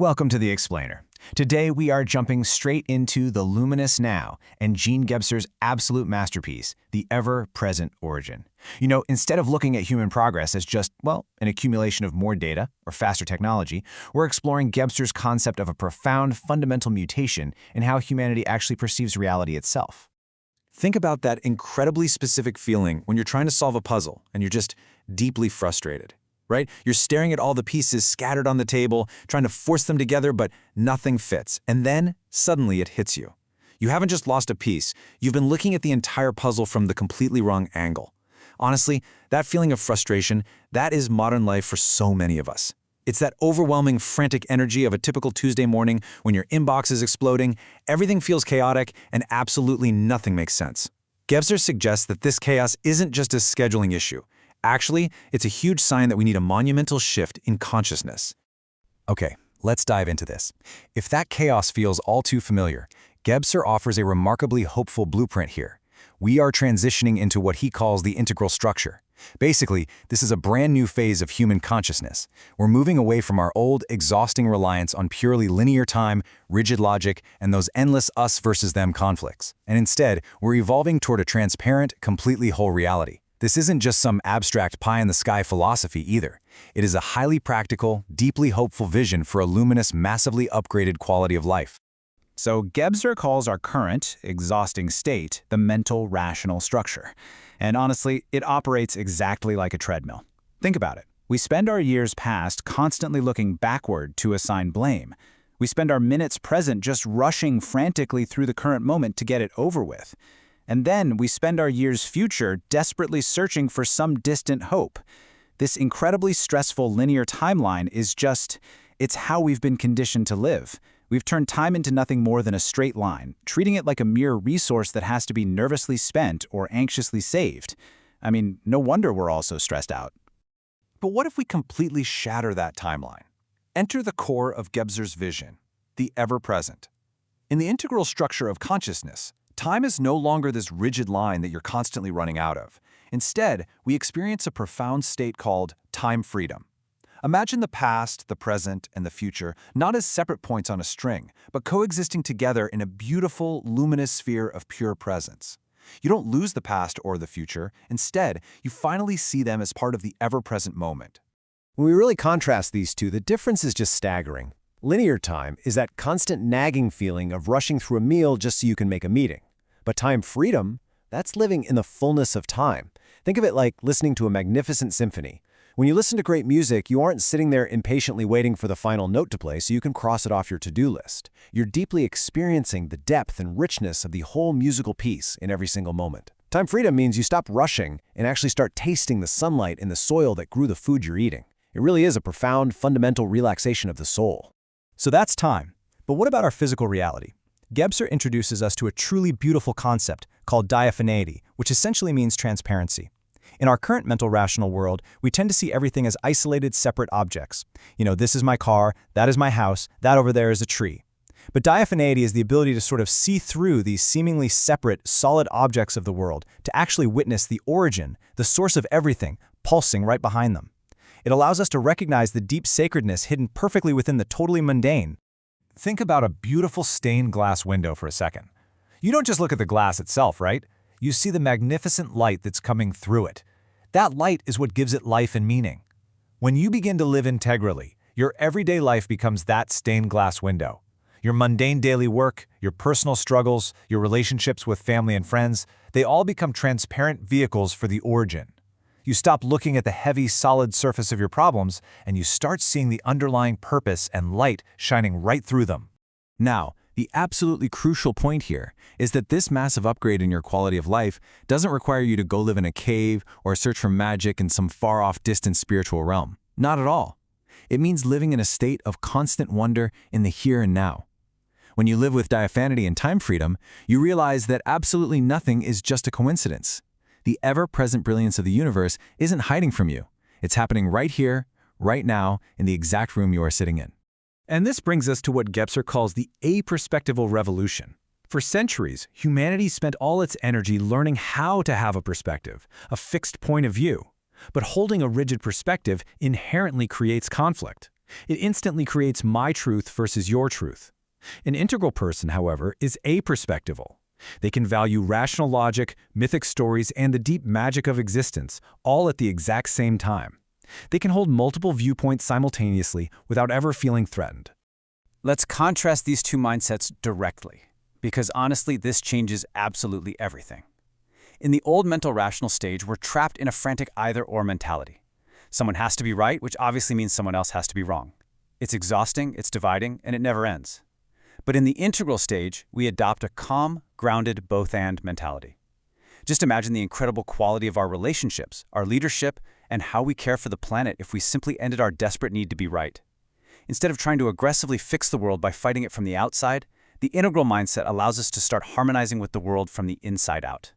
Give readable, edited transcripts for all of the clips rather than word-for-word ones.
Welcome to The Explainer. Today we are jumping straight into the Luminous Now and Jean Gebser's absolute masterpiece, the ever-present origin. Instead of looking at human progress as just, an accumulation of more data or faster technology, we're exploring Gebser's concept of a profound fundamental mutation in how humanity actually perceives reality itself. Think about that incredibly specific feeling when you're trying to solve a puzzle and you're just deeply frustrated, right? You're staring at all the pieces scattered on the table, trying to force them together, but nothing fits. And then, suddenly, it hits you. You haven't just lost a piece. You've been looking at the entire puzzle from the completely wrong angle. Honestly, that feeling of frustration, that is modern life for so many of us. It's that overwhelming, frantic energy of a typical Tuesday morning when your inbox is exploding, everything feels chaotic, and absolutely nothing makes sense. Gebser suggests that this chaos isn't just a scheduling issue. Actually, it's a huge sign that we need a monumental shift in consciousness. Okay, let's dive into this. If that chaos feels all too familiar, Gebser offers a remarkably hopeful blueprint here. We are transitioning into what he calls the integral structure. Basically, this is a brand new phase of human consciousness. We're moving away from our old, exhausting reliance on purely linear time, rigid logic, and those endless us versus them conflicts. And instead, we're evolving toward a transparent, completely whole reality. This isn't just some abstract pie-in-the-sky philosophy either. It is a highly practical, deeply hopeful vision for a luminous, massively upgraded quality of life. So Gebser calls our current, exhausting state the mental rational structure. And honestly, it operates exactly like a treadmill. Think about it. We spend our years past constantly looking backward to assign blame. We spend our minutes present just rushing frantically through the current moment to get it over with. And then we spend our years future desperately searching for some distant hope. This incredibly stressful linear timeline is it's how we've been conditioned to live. We've turned time into nothing more than a straight line, treating it like a mere resource that has to be nervously spent or anxiously saved. I mean, no wonder we're all so stressed out. But what if we completely shatter that timeline? Enter the core of Gebser's vision, the ever-present. In the integral structure of consciousness, time is no longer this rigid line that you're constantly running out of. Instead, we experience a profound state called time freedom. Imagine the past, the present, and the future not as separate points on a string, but coexisting together in a beautiful, luminous sphere of pure presence. You don't lose the past or the future. Instead, you finally see them as part of the ever-present moment. When we really contrast these two, the difference is just staggering. Linear time is that constant nagging feeling of rushing through a meal just so you can make a meeting. But time freedom, that's living in the fullness of time. Think of it like listening to a magnificent symphony. When you listen to great music, you aren't sitting there impatiently waiting for the final note to play so you can cross it off your to-do list. You're deeply experiencing the depth and richness of the whole musical piece in every single moment. Time freedom means you stop rushing and actually start tasting the sunlight in the soil that grew the food you're eating. It really is a profound, fundamental relaxation of the soul. So that's time. But what about our physical reality? Gebser introduces us to a truly beautiful concept called diaphaneity, which essentially means transparency. In our current mental rational world, we tend to see everything as isolated, separate objects. This is my car, that is my house, that over there is a tree. But diaphaneity is the ability to sort of see through these seemingly separate, solid objects of the world to actually witness the origin, the source of everything, pulsing right behind them. It allows us to recognize the deep sacredness hidden perfectly within the totally mundane. Think about a beautiful stained glass window for a second. You don't just look at the glass itself, right? You see the magnificent light that's coming through it. That light is what gives it life and meaning. When you begin to live integrally, your everyday life becomes that stained glass window. Your mundane daily work, your personal struggles, your relationships with family and friends, they all become transparent vehicles for the origin. You stop looking at the heavy, solid surface of your problems, and you start seeing the underlying purpose and light shining right through them. Now, the absolutely crucial point here is that this massive upgrade in your quality of life doesn't require you to go live in a cave or search for magic in some far-off, distant spiritual realm. Not at all. It means living in a state of constant wonder in the here and now. When you live with diaphaneity and time freedom, you realize that absolutely nothing is just a coincidence. The ever-present brilliance of the universe isn't hiding from you. It's happening right here, right now, in the exact room you are sitting in. And this brings us to what Gebser calls the aperspectival revolution. For centuries, humanity spent all its energy learning how to have a perspective, a fixed point of view. But holding a rigid perspective inherently creates conflict. It instantly creates my truth versus your truth. An integral person, however, is aperspectival. They can value rational logic, mythic stories, and the deep magic of existence, all at the exact same time. They can hold multiple viewpoints simultaneously without ever feeling threatened. Let's contrast these two mindsets directly, because honestly, this changes absolutely everything. In the old mental rational stage, we're trapped in a frantic either-or mentality. Someone has to be right, which obviously means someone else has to be wrong. It's exhausting, it's dividing, and it never ends. But in the integral stage, we adopt a calm, grounded, both-and mentality. Just imagine the incredible quality of our relationships, our leadership, and how we care for the planet if we simply ended our desperate need to be right. Instead of trying to aggressively fix the world by fighting it from the outside, the integral mindset allows us to start harmonizing with the world from the inside out.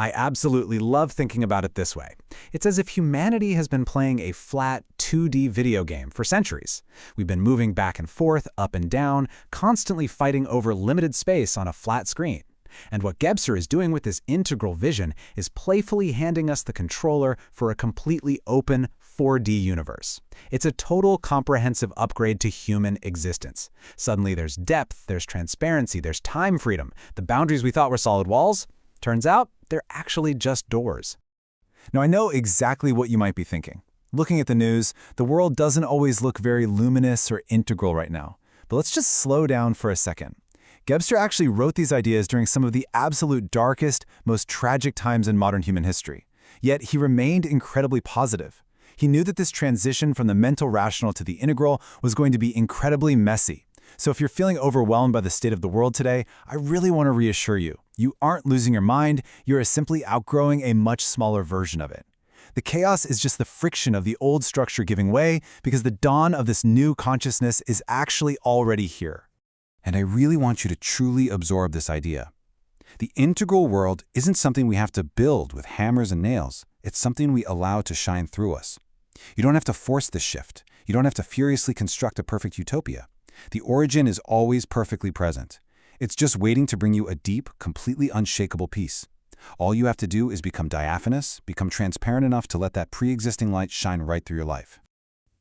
I absolutely love thinking about it this way. It's as if humanity has been playing a flat, 2D video game for centuries. We've been moving back and forth, up and down, constantly fighting over limited space on a flat screen. And what Gebser is doing with this integral vision is playfully handing us the controller for a completely open 4D universe. It's a total comprehensive upgrade to human existence. Suddenly there's depth, there's transparency, there's time freedom. The boundaries we thought were solid walls, turns out they're actually just doors. Now, I know exactly what you might be thinking. Looking at the news, the world doesn't always look very luminous or integral right now. But let's just slow down for a second. Gebser actually wrote these ideas during some of the absolute darkest, most tragic times in modern human history. Yet he remained incredibly positive. He knew that this transition from the mental rational to the integral was going to be incredibly messy. So if you're feeling overwhelmed by the state of the world today, I really want to reassure you. You aren't losing your mind, you're simply outgrowing a much smaller version of it. The chaos is just the friction of the old structure giving way because the dawn of this new consciousness is actually already here. And I really want you to truly absorb this idea. The integral world isn't something we have to build with hammers and nails. It's something we allow to shine through us. You don't have to force this shift. You don't have to furiously construct a perfect utopia. The origin is always perfectly present. It's just waiting to bring you a deep, completely unshakable peace. All you have to do is become diaphanous, become transparent enough to let that pre-existing light shine right through your life.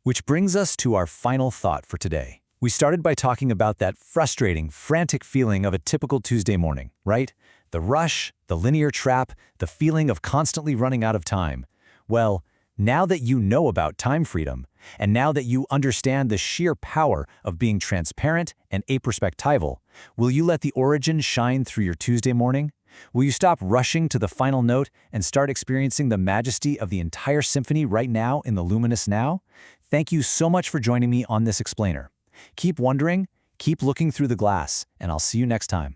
Which brings us to our final thought for today. We started by talking about that frustrating, frantic feeling of a typical Tuesday morning, right? The rush, the linear trap, the feeling of constantly running out of time. Well, now that you know about time freedom, and now that you understand the sheer power of being transparent and aperspectival, will you let the origin shine through your Tuesday morning? Will you stop rushing to the final note and start experiencing the majesty of the entire symphony right now in the Luminous Now? Thank you so much for joining me on this explainer. Keep wondering, keep looking through the glass, and I'll see you next time.